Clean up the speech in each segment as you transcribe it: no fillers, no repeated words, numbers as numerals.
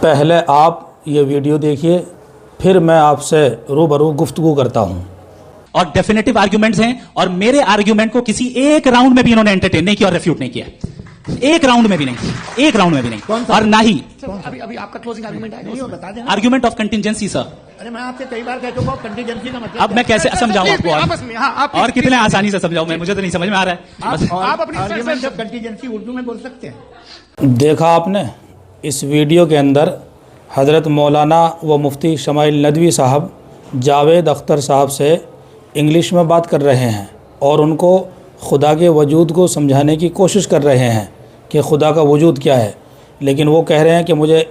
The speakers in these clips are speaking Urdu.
پہلے آپ یہ ویڈیو دیکھیے، پھر میں آپ سے روبرو گفتگو کرتا ہوں۔ اور ڈیفینیٹو آرگیومنٹس ہیں، اور میرے آرگیومنٹ کو کسی ایک راؤنڈ میں بھی انہوں نے انٹرٹین نہیں کیا اور ریفیوٹ نہیں کیا، ایک راؤنڈ میں بھی نہیں، ایک راؤنڈ میں بھی نہیں، اور نہ ہی ابھی آپ کا کلوزنگ آرگیومنٹ ہے، بتا دیں آرگیومنٹ آف کنٹینجنسی سر۔ ارے میں آپ سے کئی بار کہہ چکا ہوں کنٹینجنسی کا مطلب اب میں کیسے سمجھاؤں آپ کو، اور کتنے آسانی سے سمجھاؤں میں، مجھے تو نہیں سمجھ میں آ رہا ہے۔ آپ اپنی آرگیومنٹ آف کنٹینجنسی اردو میں بول سکتے ہیں؟ دیکھا آپ نے اس ویڈیو کے اندر حضرت مولانا و مفتی شمائل ندوی صاحب جاوید اختر صاحب سے انگلش میں بات کر رہے ہیں اور ان کو خدا کے وجود کو سمجھانے کی کوشش کر رہے ہیں کہ خدا کا وجود کیا ہے، لیکن وہ کہہ رہے ہیں کہ مجھے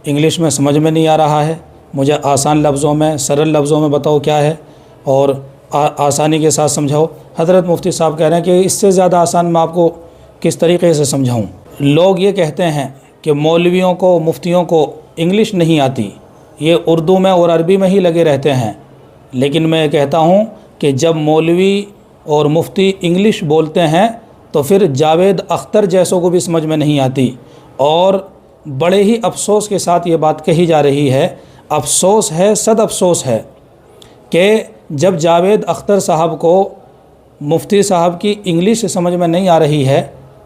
انگلش میں سمجھ میں نہیں آ رہا ہے، مجھے آسان لفظوں میں، سرل لفظوں میں بتاؤ کیا ہے اور آسانی کے ساتھ سمجھاؤ۔ حضرت مفتی صاحب کہہ رہے ہیں کہ اس سے زیادہ آسان میں آپ کو کس طریقے سے سمجھاؤں۔ لوگ یہ کہتے ہیں کہ مولویوں کو، مفتیوں کو انگلش نہیں آتی، یہ اردو میں اور عربی میں ہی لگے رہتے ہیں، لیکن میں کہتا ہوں کہ جب مولوی اور مفتی انگلش بولتے ہیں تو پھر جاوید اختر جیسوں کو بھی سمجھ میں نہیں آتی، اور بڑے ہی افسوس کے ساتھ یہ بات کہی جا رہی ہے، افسوس ہے، صد افسوس ہے کہ جب جاوید اختر صاحب کو مفتی صاحب کی انگلش سمجھ میں نہیں آ رہی ہے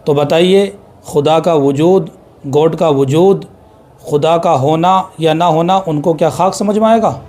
تو بتائیے خدا کا وجود، گاڈ کا وجود، خدا کا ہونا یا نہ ہونا ان کو کیا خاک سمجھ میں آئے گا؟